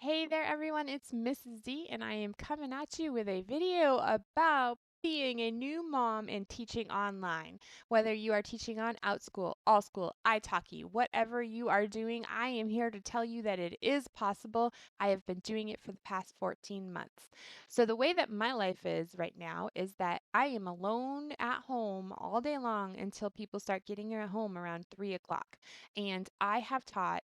Hey there, everyone. It's Mrs. D, and I am coming at you with a video about being a new mom and teaching online. Whether you are teaching on Outschool, Allschool, italki, whatever you are doing, I am here to tell you that it is possible. I have been doing it for the past 14 months. So, the way that my life is right now is that I am alone at home all day long until people start getting here at home around 3 o'clock. And I have taught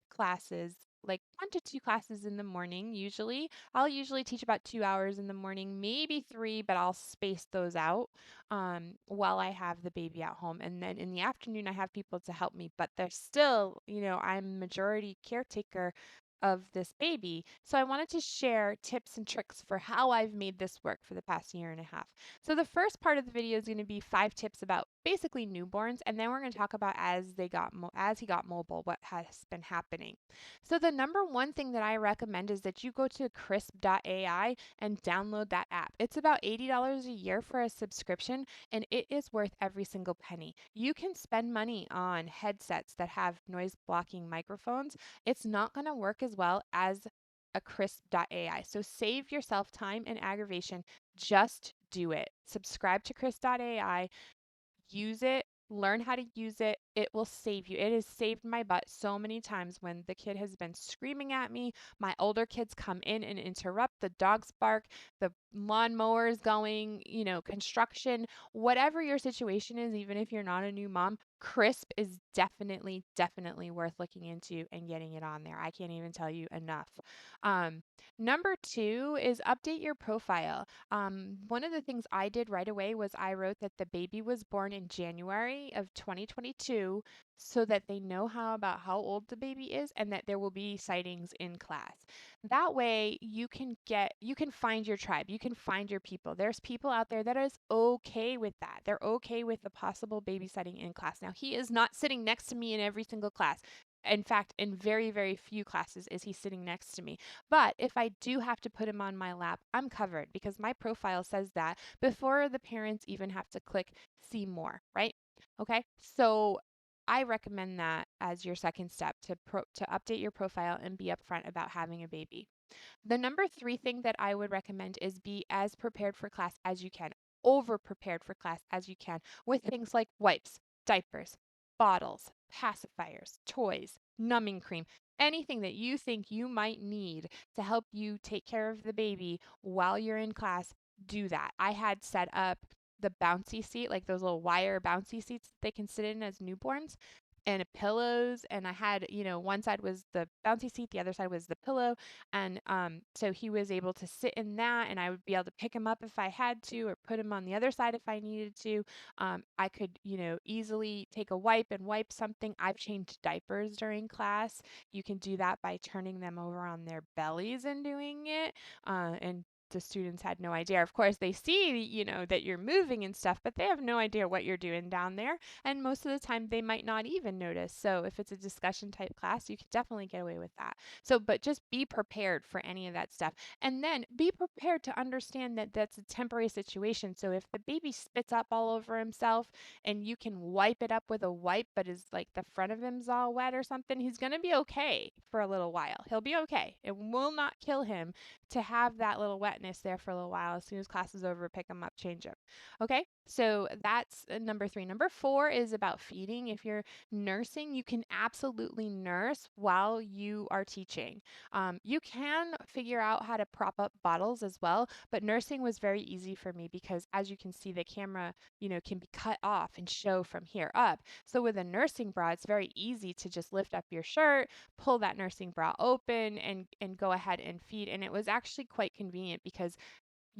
classes like 1 to 2 classes in the morning usually. I'll usually teach about 2 hours in the morning, maybe three, but I'll space those out while I have the baby at home. And then in the afternoon, I have people to help me, but they're still, I'm majority caretaker of this baby. So I wanted to share tips and tricks for how I've made this work for the past year and a half. So the first part of the video is going to be 5 tips about basically newborns, and then we're going to talk about as he got mobile, what has been happening. So the number one thing that I recommend is that you go to Krisp.ai and download that app. It's about $80 a year for a subscription, and it is worth every single penny. You can spend money on headsets that have noise blocking microphones. It's not going to work as well as a Krisp.ai. So save yourself time and aggravation. Just do it. Subscribe to Krisp.ai, use it, learn how to use it. It will save you. It has saved my butt so many times when the kid has been screaming at me. My older kids come in and interrupt, the dogs bark, the lawnmower is going, construction, whatever your situation is, even if you're not a new mom, Krisp is definitely, definitely worth looking into and getting it on there. I can't even tell you enough. Um, Number two is update your profile. One of the things I did right away was I wrote that the baby was born in January of 2022 so that they know how old the baby is and that there will be sightings in class. That way you can find your tribe. You can find your people. There's people out there that is okay with that. They're okay with the possible baby sighting in class. Now, he is not sitting next to me in every single class. In fact, in very, very few classes is he sitting next to me. But if I do have to put him on my lap, I'm covered because my profile says that before the parents even have to click see more, right? Okay. So I recommend that as your second step to update your profile and be upfront about having a baby. The number three thing that I would recommend is be as prepared for class as you can, over prepared for class as you can with things like wipes, diapers, bottles, pacifiers, toys, numbing cream, anything that you think you might need to help you take care of the baby while you're in class. Do that. I had set up the bouncy seat, like those little wire bouncy seats that they can sit in as newborns, and pillows. And I had, one side was the bouncy seat, the other side was the pillow. And so he was able to sit in that, and I would be able to pick him up if I had to, or put him on the other side if I needed to. I could, easily take a wipe and wipe something. I've changed diapers during class. You can do that by turning them over on their bellies and doing it. And the students had no idea. Of course, they see, that you're moving and stuff, but they have no idea what you're doing down there. And most of the time, they might not even notice. So if it's a discussion type class, you can definitely get away with that. So, but just be prepared for any of that stuff. And then be prepared to understand that that's a temporary situation. So if the baby spits up all over himself and you can wipe it up with a wipe, but is like the front of him's all wet or something, he's going to be okay for a little while. He'll be okay. It will not kill him to have that little wetness there for a little while. As soon as class is over, pick him up, change him. Okay, so that's number three. Number four is about feeding. If you're nursing, you can absolutely nurse while you are teaching. You can figure out how to prop up bottles as well, but nursing was very easy for me because, as you can see, the camera, can be cut off and show from here up. So with a nursing bra, it's very easy to just lift up your shirt, pull that nursing bra open, and go ahead and feed. And it was actually quite convenient because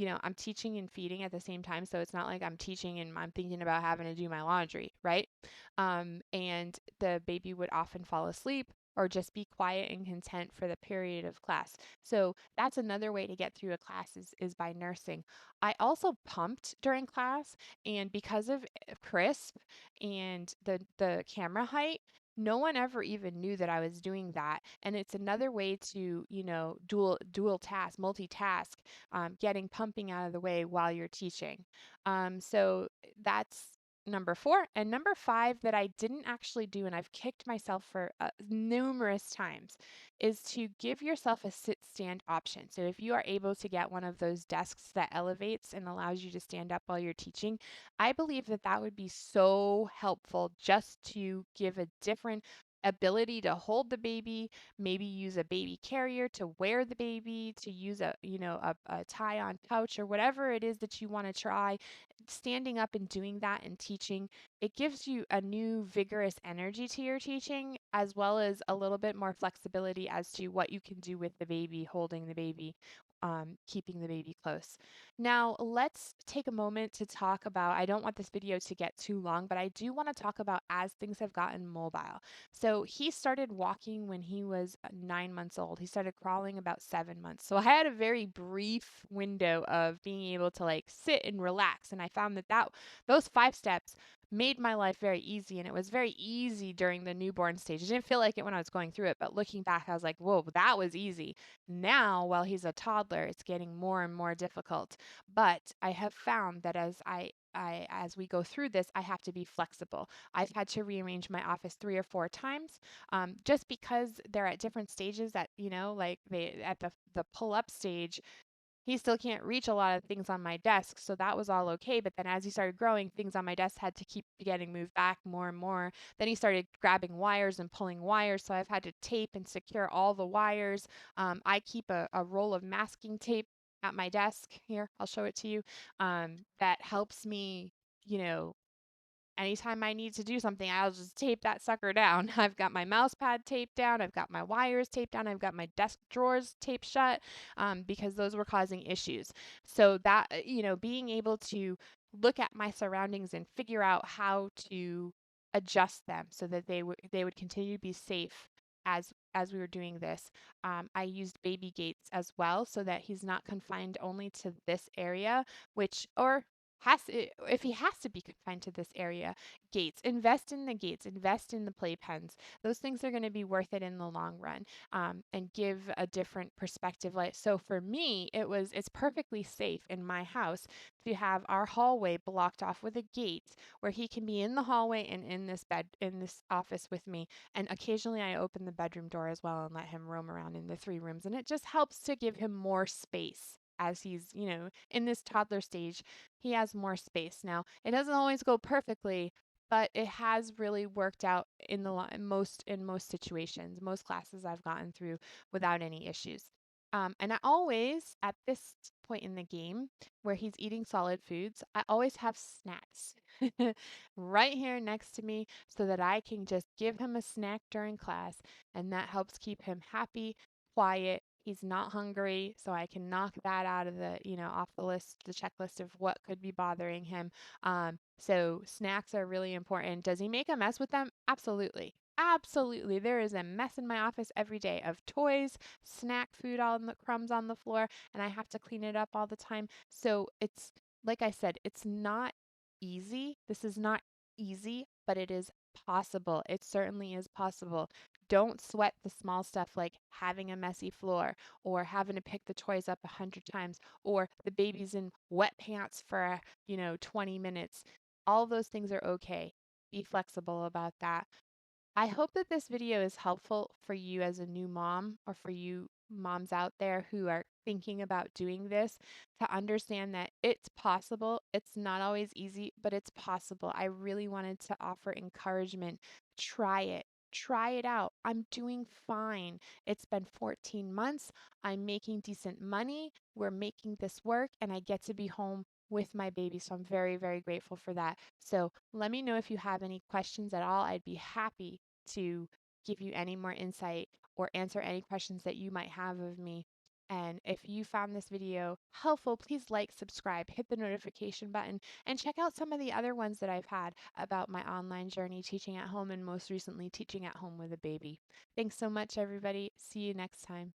I'm teaching and feeding at the same time. So it's not like I'm teaching and I'm thinking about having to do my laundry, right? And the baby would often fall asleep or just be quiet and content for the period of class. So that's another way to get through a class is by nursing. I also pumped during class, and because of Krisp and the camera height, no one ever even knew that I was doing that. And it's another way to, dual task, multitask, getting pumping out of the way while you're teaching. So that's number 4. And number 5 that I didn't actually do, and I've kicked myself for numerous times, is to give yourself a sit stand option. So if you are able to get one of those desks that elevates and allows you to stand up while you're teaching, I believe that that would be so helpful just to give a different ability to hold the baby, maybe use a baby carrier to wear the baby, to use a tie on pouch or whatever it is that you want to try. Standing up and doing that and teaching, it gives you a new vigorous energy to your teaching, as well as a little bit more flexibility as to what you can do with the baby, holding the baby, keeping the baby close. Now, let's take a moment to talk about, I don't want this video to get too long, but I do want to talk about as things have gotten mobile. So he started walking when he was 9 months old. He started crawling about 7 months. So I had a very brief window of being able to like sit and relax. And I found that those 5 steps made my life very easy. And it was very easy during the newborn stage. I didn't feel like it when I was going through it, but looking back, I was like, whoa, that was easy. Now, while he's a toddler, it's getting more and more difficult. But I have found that as we go through this, I have to be flexible. I've had to rearrange my office 3 or 4 times, just because they're at different stages. At like they at the pull up stage, he still can't reach a lot of things on my desk, so that was all okay. But then as he started growing, things on my desk had to keep getting moved back more and more. Then he started grabbing wires and pulling wires, so I've had to tape and secure all the wires. I keep a roll of masking tape at my desk. Here, I'll show it to you. That helps me, you know, anytime I need to do something, I'll just tape that sucker down. I've got my mouse pad taped down. I've got my wires taped down. I've got my desk drawers taped shut, because those were causing issues. So that, being able to look at my surroundings and figure out how to adjust them so that they would continue to be safe as we were doing this. I used baby gates as well so that he's not confined only to this area, which or if he has to be confined to this area, gates. Invest in the gates. Invest in the playpens. Those things are going to be worth it in the long run, and give a different perspective. Like so, for me, it's perfectly safe in my house to have our hallway blocked off with a gate where he can be in the hallway and in this office with me. And occasionally, I open the bedroom door as well and let him roam around in the 3 rooms, and it just helps to give him more space as he's in this toddler stage. He has more space. Now, it doesn't always go perfectly, but it has really worked out in most situations, most classes I've gotten through without any issues. And I always, at this point in the game where he's eating solid foods, I always have snacks right here next to me so that I can just give him a snack during class, and that helps keep him happy, quiet. He's not hungry, so I can knock that out of off the list, the checklist of what could be bothering him. So snacks are really important. Does he make a mess with them? Absolutely. Absolutely. There is a mess in my office every day of toys, snack food, all the crumbs on the floor, and I have to clean it up all the time. So it's like I said, it's not easy. This is not easy, but it is possible. It certainly is possible. Don't sweat the small stuff like having a messy floor or having to pick the toys up 100 times or the baby's in wet pants for, 20 minutes. All those things are okay. Be flexible about that. I hope that this video is helpful for you as a new mom or for you moms out there who are thinking about doing this, to understand that it's possible. It's not always easy, but it's possible. I really wanted to offer encouragement. Try it. Try it out. I'm doing fine. It's been 14 months. I'm making decent money. We're making this work, and I get to be home with my baby. So I'm very, very grateful for that. So let me know if you have any questions at all. I'd be happy to give you any more insight or answer any questions that you might have of me. And if you found this video helpful, please like, subscribe, hit the notification button, and check out some of the other ones that I've had about my online journey teaching at home, and most recently teaching at home with a baby. Thanks so much, everybody. See you next time.